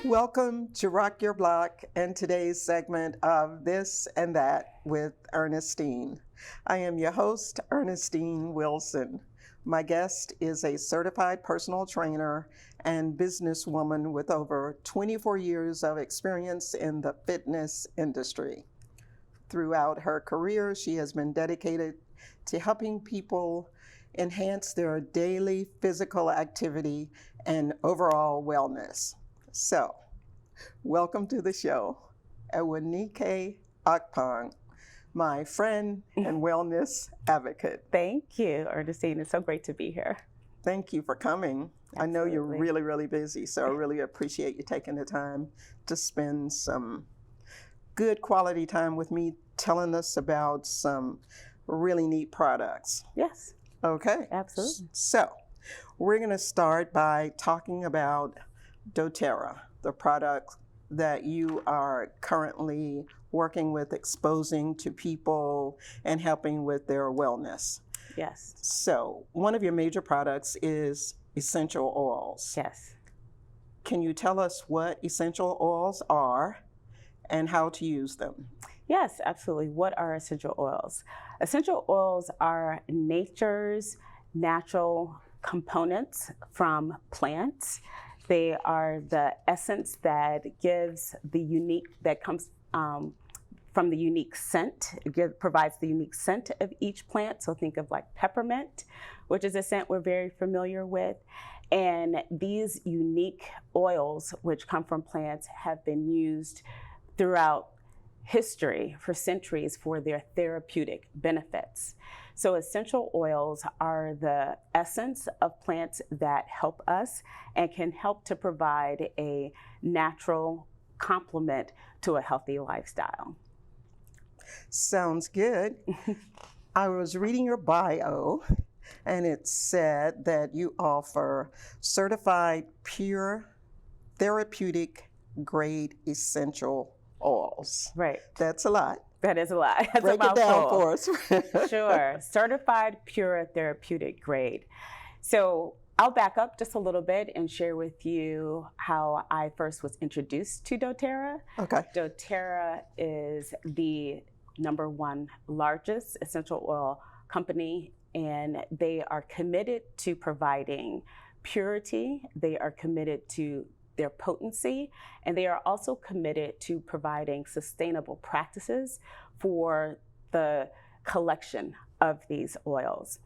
Welcome to Rock Your Block and today's segment of This and That with Ernestine. I am your host, Ernestine Wilson. My guest is a certified personal trainer and businesswoman with over 24 years of experience in the fitness industry. Throughout her career, she has been dedicated to helping people enhance their daily physical activity and overall wellness. So, welcome to the show, Ewanike Akpong, my friend and wellness advocate. Thank you, Ernestine. It's so great to be here. Thank you for coming. Absolutely. I know you're really, really busy, so I really appreciate you taking the time to spend some good quality time with me telling us about some really neat products. Yes. Okay. Absolutely. So, we're going to start by talking about doTERRA, the product that you are currently working with, exposing to people and helping with their wellness. Yes. So, one of your major products is essential oils. Yes. Can you tell us what essential oils are and how to use them? Yes, absolutely. What are essential oils? Essential oils are nature's natural components from plants. They are the essence that gives the unique, that comes from the unique scent. It provides the unique scent of each plant. So think of like peppermint, which is a scent we're very familiar with. And these unique oils, which come from plants, have been used throughout history for centuries for their therapeutic benefits. So essential oils are the essence of plants that help us and can help to provide a natural complement to a healthy lifestyle. Sounds good. I was reading your bio, and it said that you offer certified pure therapeutic grade essential oils. Right. That's a lot. That is a lot. That's Break a it down mouthful. for us. Sure. Certified pure therapeutic grade. So I'll back up just a little bit and share with you how I first was introduced to doTERRA. Okay. doTERRA is the #1 largest essential oil company, and they are committed to providing purity. They are committed to their potency, and they are also committed to providing sustainable practices for the collection of these oils.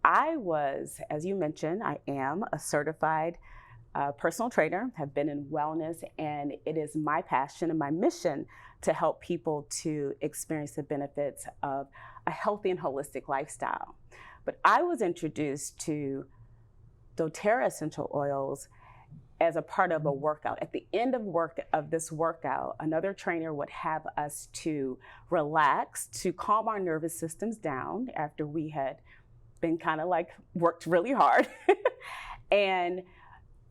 I was, as you mentioned, I am a certified personal trainer, have been in wellness, and it is my passion and my mission to help people to experience the benefits of a healthy and holistic lifestyle. But I was introduced to doTERRA essential oils as a part of a workout. At the end of this workout, another trainer would have us to relax, to calm our nervous systems down after we had been kind of like worked really hard. And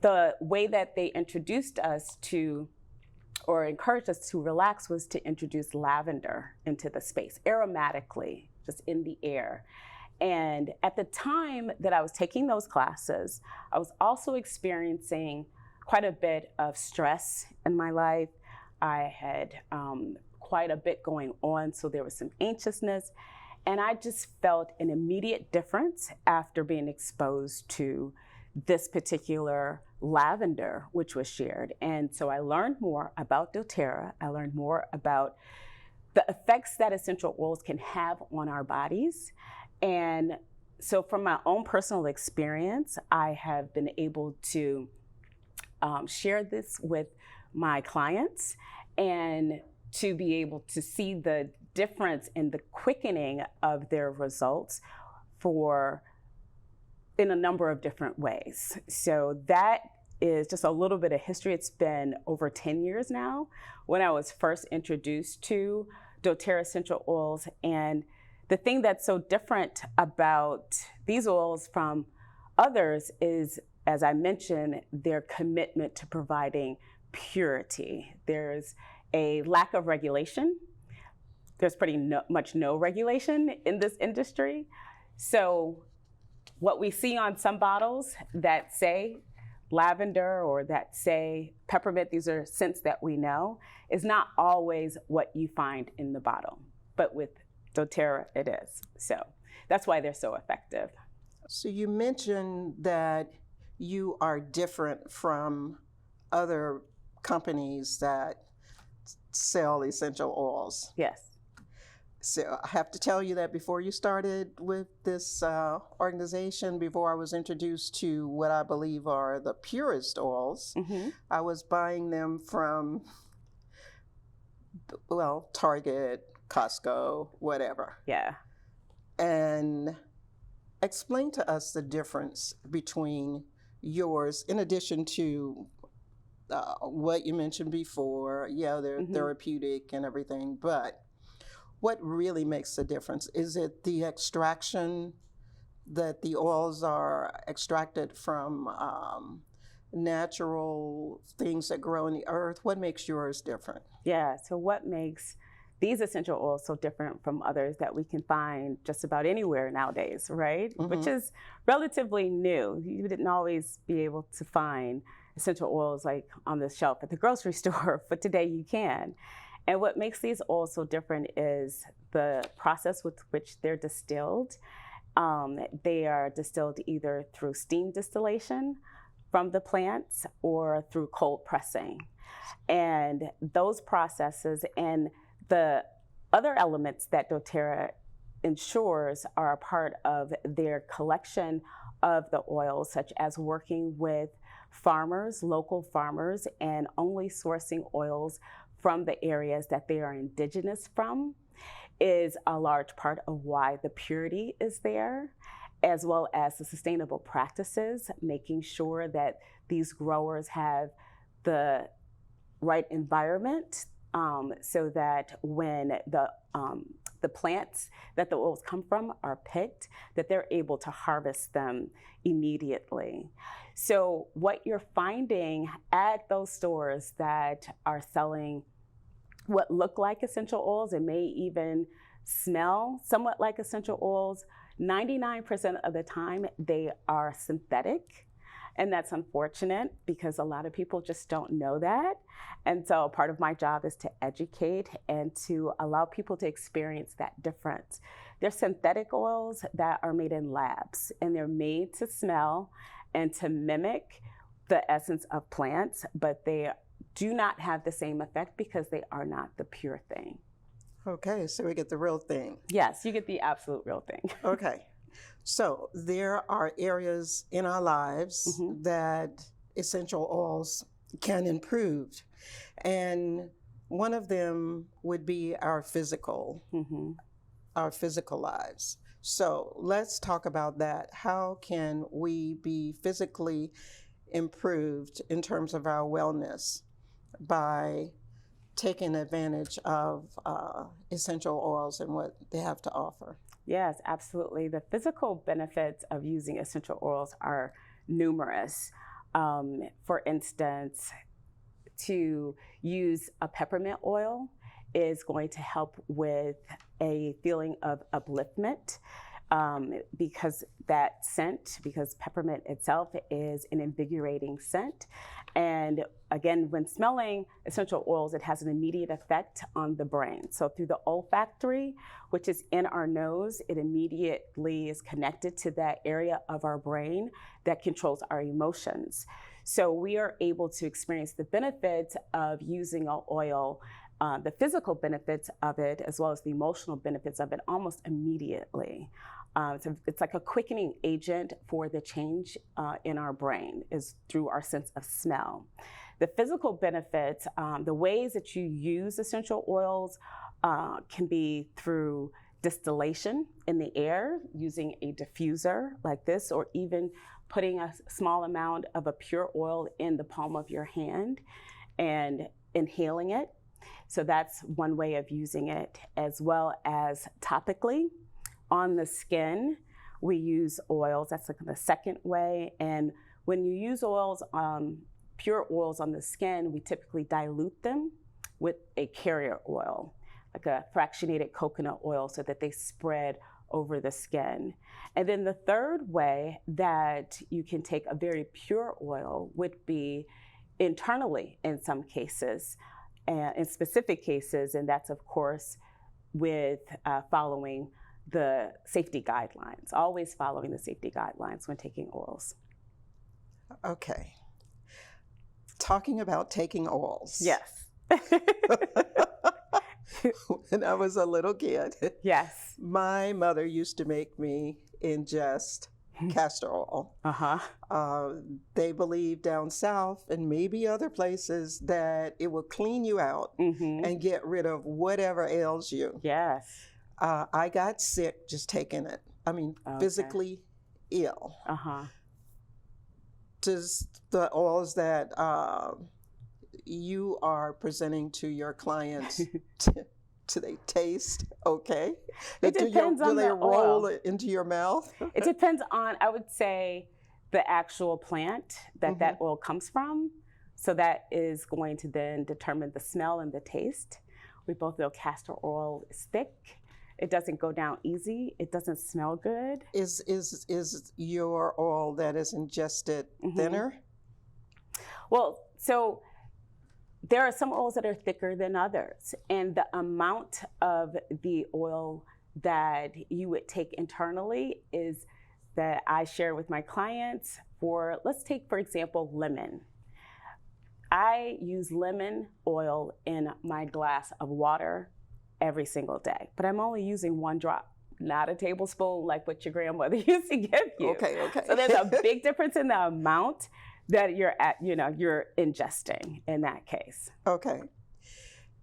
the way that they introduced us to, or encouraged us to relax, was to introduce lavender into the space, aromatically, just in the air. And at the time that I was taking those classes, I was also experiencing quite a bit of stress in my life. I had quite a bit going on, so there was some anxiousness. And I just felt an immediate difference after being exposed to this particular lavender, which was shared. And so I learned more about doTERRA. I learned more about the effects that essential oils can have on our bodies. And so from my own personal experience, I have been able to share this with my clients and to be able to see the difference in the quickening of their results in a number of different ways. So that is just a little bit of history. It's been over 10 years now when I was first introduced to doTERRA essential oils. And the thing that's so different about these oils from others is, as I mentioned, their commitment to providing purity. There's a lack of regulation. There's pretty much no regulation in this industry. So what we see on some bottles that say lavender or that say peppermint, these are scents that we know, is not always what you find in the bottle. But with doTERRA, it is. So that's why they're so effective. So you mentioned that you are different from other companies that sell essential oils. Yes. So I have to tell you that before you started with this organization, before I was introduced to what I believe are the purest oils, I was buying them from, well, Target, Costco, whatever. Yeah. And explain to us the difference between yours, in addition to what you mentioned before. Yeah, they're therapeutic and everything, but what really makes the difference? Is it the extraction, that the oils are extracted from natural things that grow in the earth? What makes yours different? Yeah, so what makes these essential oils so different from others that we can find just about anywhere nowadays, right? Which is relatively new. You didn't always be able to find essential oils like on the shelf at the grocery store, but today you can. And what makes these oils so different is the process with which they're distilled. They are distilled either through steam distillation from the plants or through cold pressing. And those processes and the other elements that doTERRA ensures are a part of their collection of the oils, such as working with farmers, local farmers, and only sourcing oils from the areas that they are indigenous from, is a large part of why the purity is there, as well as the sustainable practices, making sure that these growers have the right environment, so that when the plants that the oils come from are picked, that they're able to harvest them immediately. So what you're finding at those stores that are selling what look like essential oils and may even smell somewhat like essential oils, 99% of the time they are synthetic. And that's unfortunate because a lot of people just don't know that. And so part of my job is to educate and to allow people to experience that difference. There's synthetic oils that are made in labs, and they're made to smell and to mimic the essence of plants, but they do not have the same effect because they are not the pure thing. Okay, so we get the real thing. Yes, you get the absolute real thing. Okay. So there are areas in our lives that essential oils can improve. And one of them would be our physical lives. So let's talk about that. How can we be physically improved in terms of our wellness by taking advantage of essential oils and what they have to offer? Yes, absolutely. The physical benefits of using essential oils are numerous. For instance, to use a peppermint oil is going to help with a feeling of upliftment, because that scent, because peppermint itself is an invigorating scent. And again, when smelling essential oils, it has an immediate effect on the brain. So through the olfactory, which is in our nose, it immediately is connected to that area of our brain that controls our emotions. So we are able to experience the benefits of using an oil, the physical benefits of it, as well as the emotional benefits of it almost immediately. So it's like a quickening agent for the change in our brain is through our sense of smell. The physical benefits, the ways that you use essential oils can be through distillation in the air using a diffuser like this, or even putting a small amount of a pure oil in the palm of your hand and inhaling it. So that's one way of using it, as well as topically. On the skin, we use oils. That's like the second way. And when you use oils, pure oils on the skin, we typically dilute them with a carrier oil, like a fractionated coconut oil, so that they spread over the skin. And then the third way that you can take a very pure oil would be internally in some cases, in specific cases, and that's of course with following the safety guidelines, always following the safety guidelines when taking oils. Okay. Talking about taking oils. Yes. When I was a little kid, Yes. my mother used to make me ingest castor oil. They believe down south and maybe other places that it will clean you out and get rid of whatever ails you. Yes. I got sick just taking it. I mean, physically ill. Does the oils that you are presenting to your clients, do they taste okay? It depends on do they the roll oil. it into your mouth? It depends on, I would say, the actual plant that that oil comes from. So that is going to then determine the smell and the taste. We both know castor oil is thick. It doesn't go down easy. It doesn't smell good. Is your oil that is ingested thinner? Well, so there are some oils that are thicker than others, and the amount of the oil that you would take internally is that I share with my clients for, let's take, for example, lemon. I use lemon oil in my glass of water every single day, but I'm only using 1 drop, not a tablespoon like what your grandmother used to give you. Okay. So there's a big difference in the amount that you're ingesting in that case. Okay.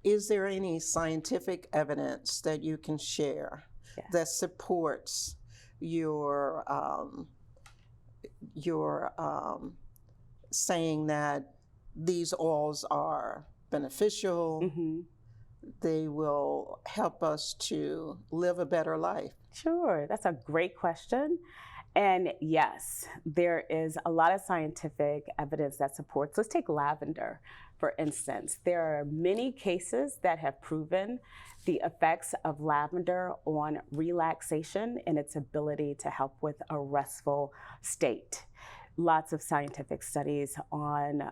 Is there any scientific evidence that you can share that supports your saying that these oils are beneficial? They will help us to live a better life? Sure, that's a great question. And yes, there is a lot of scientific evidence that supports. Let's take lavender, for instance. There are many cases that have proven the effects of lavender on relaxation and its ability to help with a restful state. Lots of scientific studies on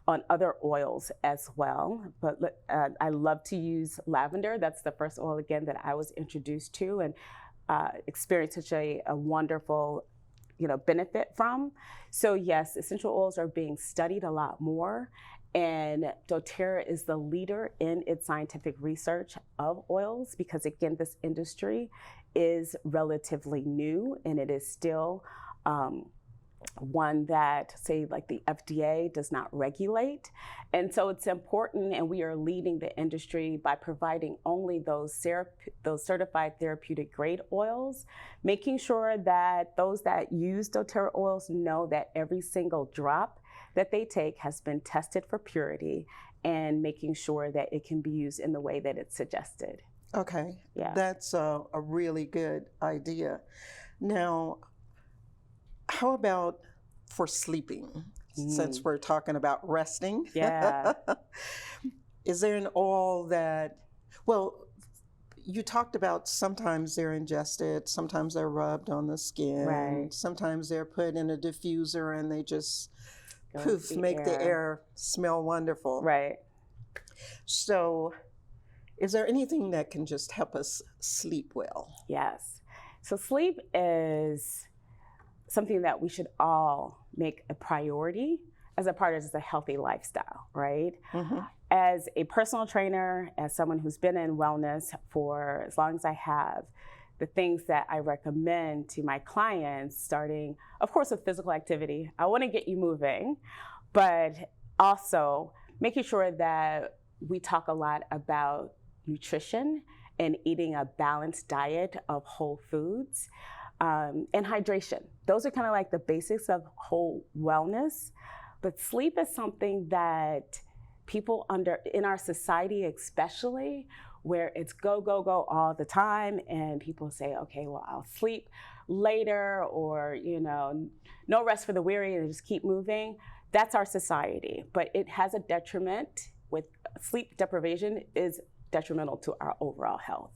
other oils as well, but I love to use lavender. That's the first oil, again, that I was introduced to and experienced such a wonderful benefit from. So yes, essential oils are being studied a lot more, and doTERRA is the leader in its scientific research of oils because, again, this industry is relatively new and it is still one that, say, like the FDA does not regulate. And so it's important, and we are leading the industry by providing only those certified therapeutic grade oils, making sure that those that use doTERRA oils know that every single drop that they take has been tested for purity and making sure that it can be used in the way that it's suggested. Okay, Yeah. That's a really good idea. Now, how about for sleeping, since we're talking about resting? Yeah. Is there an oil that, well, you talked about sometimes they're ingested, sometimes they're rubbed on the skin, Right. sometimes they're put in a diffuser and they just Go poof, with make the air smell wonderful. Right. So is there anything that can just help us sleep well? Yes. So sleep is something that we should all make a priority as a part of just a healthy lifestyle, right? As a personal trainer, as someone who's been in wellness for as long as I have, the things that I recommend to my clients, starting, of course, with physical activity. I want to get you moving, but also making sure that we talk a lot about nutrition and eating a balanced diet of whole foods. And hydration. Those are kind of like the basics of whole wellness. But sleep is something that people in our society especially, where it's go, go, go all the time, and people say, okay, well, I'll sleep later, or, no rest for the weary, and just keep moving. That's our society. But it has a detriment. With sleep deprivation is detrimental to our overall health.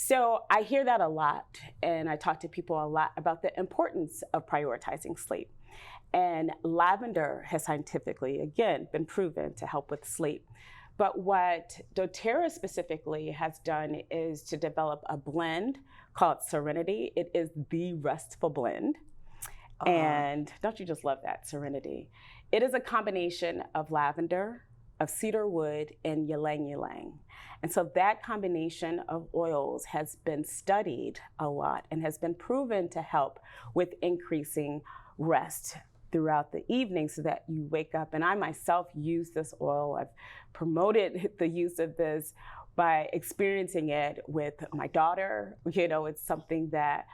So I hear that a lot, and I talk to people a lot about the importance of prioritizing sleep. And lavender has scientifically, again, been proven to help with sleep. But what doTERRA specifically has done is to develop a blend called Serenity. It is the restful blend. And don't you just love that, Serenity? It is a combination of lavender, of cedar wood, and ylang ylang. And so that combination of oils has been studied a lot and has been proven to help with increasing rest throughout the evening so that you wake up. And I myself use this oil. I've promoted the use of this by experiencing it with my daughter. You know, it's something that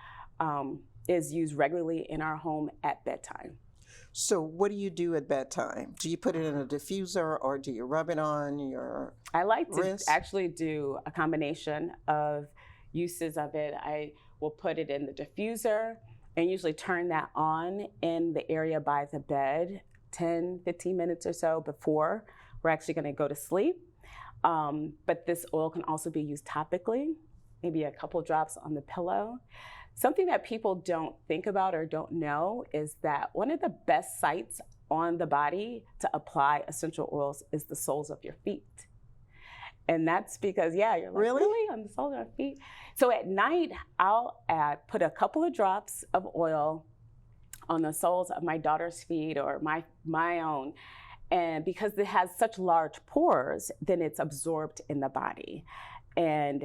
is used regularly in our home at bedtime. So what do you do at bedtime? Do you put it in a diffuser or do you rub it on your I like to wrist? actually do a combination of uses of it. I will put it in the diffuser and usually turn that on in the area by the bed 10, 15 minutes or so before we're actually going to go to sleep. But this oil can also be used topically, maybe a couple drops on the pillow. Something that people don't think about or don't know is that one of the best sites on the body to apply essential oils is the soles of your feet. And that's because, yeah, you're like, really? On the soles of your feet? So at night, I'll put a couple of drops of oil on the soles of my daughter's feet or my own. And because it has such large pores, then it's absorbed in the body. And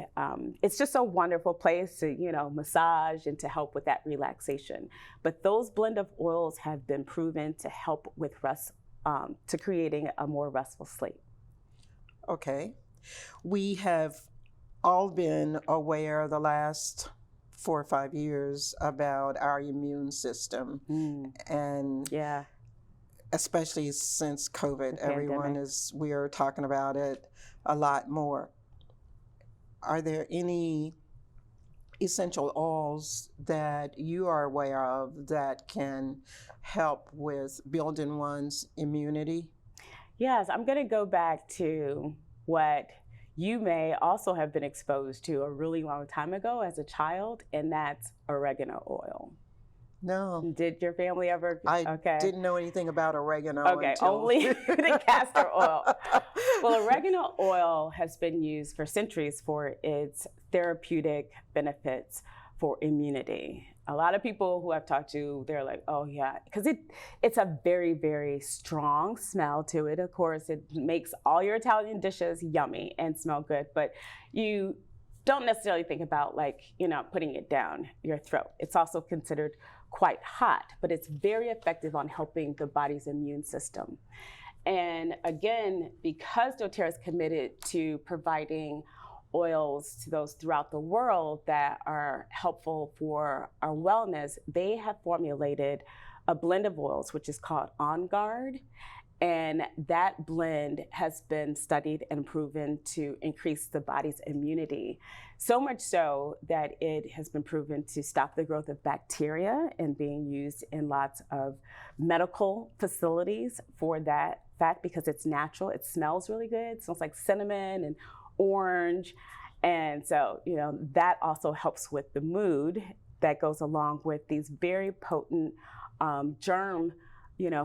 it's just a wonderful place to, you know, massage and to help with that relaxation. But those blend of oils have been proven to help with rest, to creating a more restful sleep. Okay. We have all been aware the last 4 or 5 years about our immune system. And Yeah. especially since COVID, Pandemic. we are talking about it a lot more. Are there any essential oils that you are aware of that can help with building one's immunity? Yes, I'm going to go back to what you may also have been exposed to a really long time ago as a child, and that's oregano oil. No. Did your family ever? I didn't know anything about oregano until... only the castor oil. Well, oregano oil has been used for centuries for its therapeutic benefits for immunity. A lot of people who I've talked to, they're like, oh yeah, because it's a very, very strong smell to it. Of course, it makes all your Italian dishes yummy and smell good, but you don't necessarily think about, like, you know, putting it down your throat. It's also considered quite hot, but it's very effective on helping the body's immune system. And again, because doTERRA is committed to providing oils to those throughout the world that are helpful for our wellness, they have formulated a blend of oils, which is called On Guard. And that blend has been studied and proven to increase the body's immunity. So much so that it has been proven to stop the growth of bacteria and being used in lots of medical facilities for that fact because it's natural. It smells really good. It smells like cinnamon and orange. And so, you know, that also helps with the mood that goes along with these very potent germ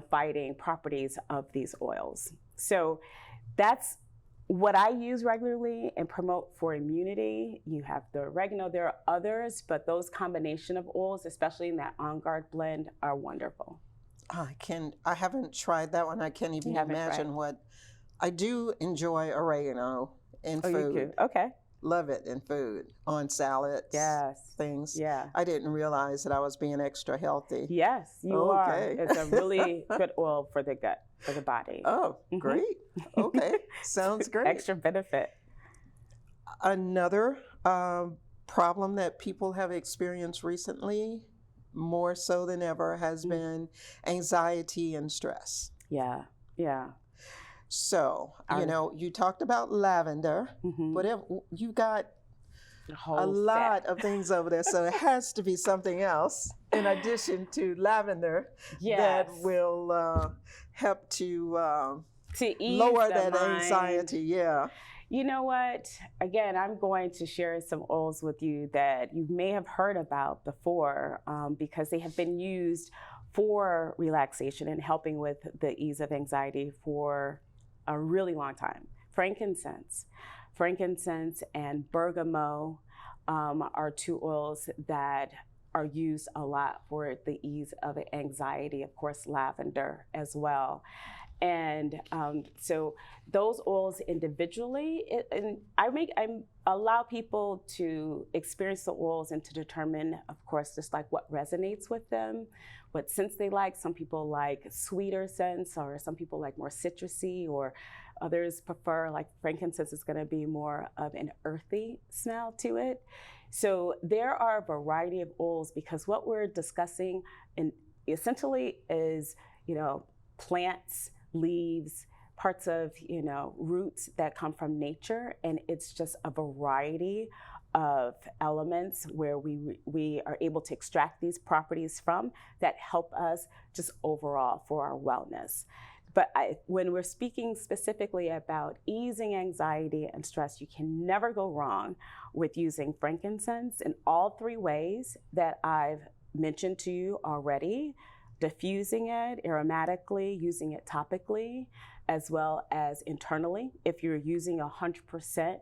fighting properties of these oils. So that's what I use regularly and promote for immunity. You have the oregano, there are others, but those combination of oils, especially in that On Guard blend, are wonderful. I haven't tried that one. I can't even imagine what. I do enjoy oregano in food. You could. Okay. Love it in food, on salads, things. Yeah. I didn't realize that I was being extra healthy. Yes, you are. It's a really good oil for the gut, for the body. Oh, great. Okay, sounds great. Extra benefit. Another problem that people have experienced recently, more so than ever, has been anxiety and stress. Yeah. So, you talked about lavender, but you got a lot of things over there. So it has to be something else in addition to lavender that will help to ease lower the that mind. anxiety. Yeah. You know what? Again, I'm going to share some oils with you that you may have heard about before because they have been used for relaxation and helping with the ease of anxiety for a really long time. Frankincense and bergamot are two oils that are used a lot for the ease of anxiety. Of course, lavender as well. And so those oils individually, and I allow people to experience the oils and to determine, of course, just like what resonates with them, what scents they like. Some people like sweeter scents, or some people like more citrusy, or others prefer, like frankincense is going to be more of an earthy smell to it. So there are a variety of oils because what we're discussing essentially is, plants, leaves, parts of, roots that come from nature. And it's just a variety of elements where we are able to extract these properties from that help us just overall for our wellness. But when we're speaking specifically about easing anxiety and stress, you can never go wrong with using frankincense in all three ways that I've mentioned to you already: diffusing it aromatically, using it topically, as well as internally. If you're using 100%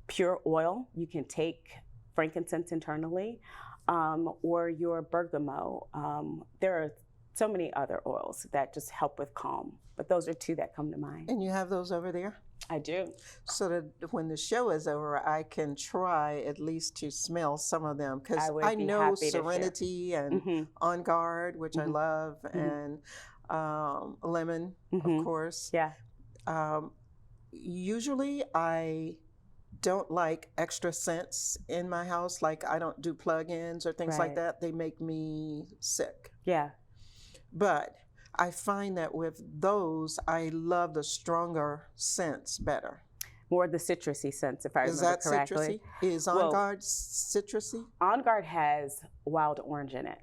pure oil, you can take frankincense internally, or your bergamot. There are so many other oils that just help with calm, but those are two that come to mind. And you have those over there? I do. So that when the show is over, I can try at least to smell some of them, because I know Serenity and On Guard, which I love, and Lemon, of course. Yeah. Usually I don't like extra scents in my house. Like I don't do plug-ins or things like that. They make me sick. Yeah. But I find that with those, I love the stronger scents better. More the citrusy scents, if I remember correctly. Is On Guard citrusy? On Guard has wild orange in it.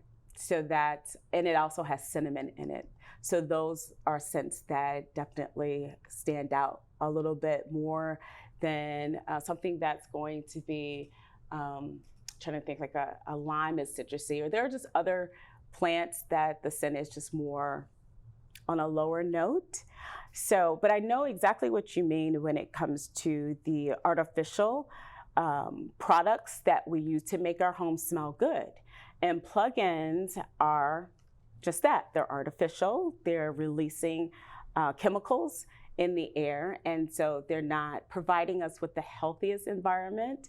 And it also has cinnamon in it. So those are scents that definitely stand out a little bit more than something that's going to be, trying to think, like a lime is citrusy, or there are just other plants that the scent is just more on a lower note. So, but I know exactly what you mean when it comes to the artificial products that we use to make our home smell good. And plug-ins are just that. They're artificial. They're releasing chemicals in the air. And so they're not providing us with the healthiest environment,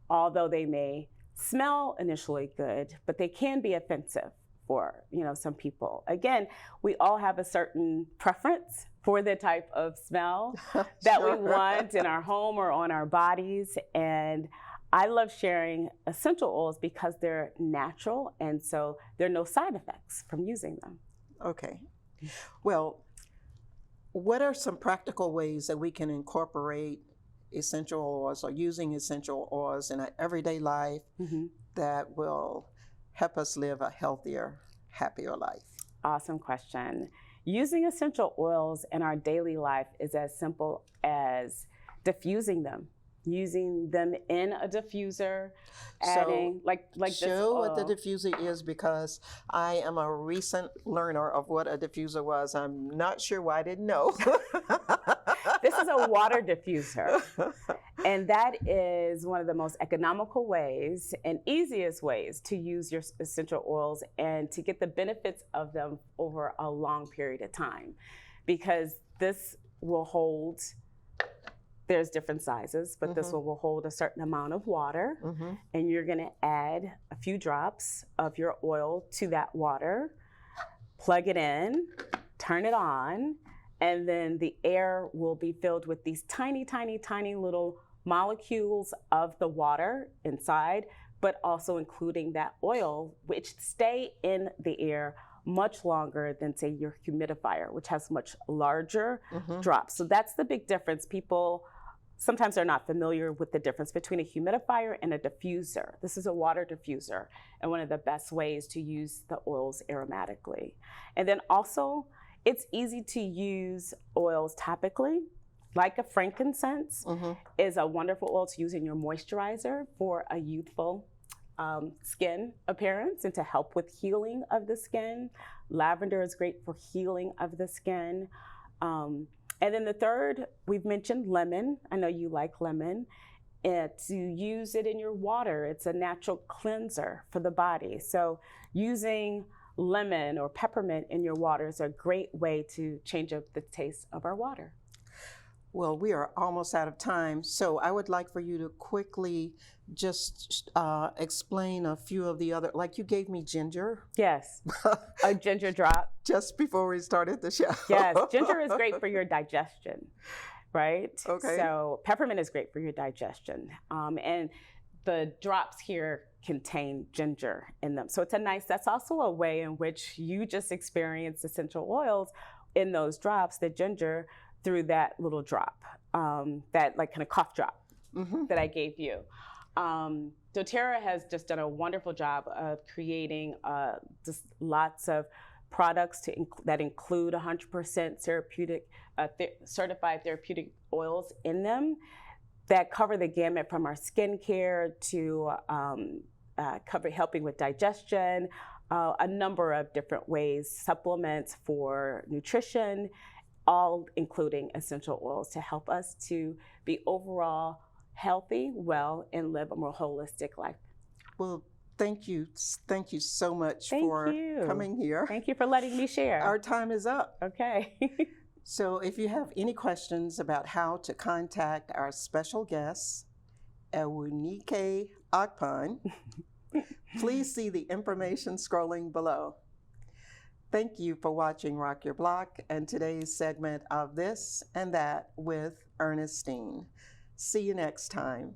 although they may smell initially good, but they can be offensive for some people. Again, we all have a certain preference for the type of smell that we want in our home or on our bodies. And I love sharing essential oils because they're natural, and so there are no side effects from using them. Okay. Well, what are some practical ways that we can incorporate essential oils or using essential oils in our everyday life that will help us live a healthier, happier life? Awesome question. Using essential oils in our daily life is as simple as diffusing them, using them in a diffuser, adding like show what the diffuser is, because I am a recent learner of what a diffuser was. I'm not sure why I didn't know. This is a water diffuser, and that is one of the most economical ways and easiest ways to use your essential oils and to get the benefits of them over a long period of time, because this will hold, there's different sizes, but this one will hold a certain amount of water, and you're gonna add a few drops of your oil to that water, plug it in, turn it on, and then the air will be filled with these tiny, tiny, tiny little molecules of the water inside, but also including that oil, which stay in the air much longer than, say, your humidifier, which has much larger drops. So that's the big difference. People sometimes are not familiar with the difference between a humidifier and a diffuser. This is a water diffuser, and one of the best ways to use the oils aromatically. And then also, it's easy to use oils topically. like a frankincense, Mm-hmm. is a wonderful oil to use in your moisturizer for a youthful skin appearance and to help with healing of the skin. Lavender is great for healing of the skin. And then the third, we've mentioned lemon. I know you like lemon. And to use it in your water, it's a natural cleanser for the body. So using lemon or peppermint in your water is a great way to change up the taste of our water. Well, we are almost out of time, so I would like for you to quickly just explain a few of the other, like you gave me ginger. Yes, a ginger drop. Just before we started the show. Yes, ginger is great for your digestion, right? Okay. So peppermint is great for your digestion. And the drops here contain ginger in them. So that's also a way in which you just experience essential oils in those drops, the ginger, through that little drop, that like kind of cough drop that I gave you. doTERRA has just done a wonderful job of creating just lots of products that include 100% therapeutic, certified therapeutic oils in them that cover the gamut from our skincare to helping with digestion, a number of different ways, supplements for nutrition, all including essential oils to help us to be overall healthy, well, and live a more holistic life. Well, thank you. Thank you so much Thank for you. coming here. Thank you for letting me share. Our time is up. Okay. So if you have any questions about how to contact our special guest, Ewunike Akpan, please see the information scrolling below. Thank you for watching Rock Your Block and today's segment of This and That with Ernestine. See you next time.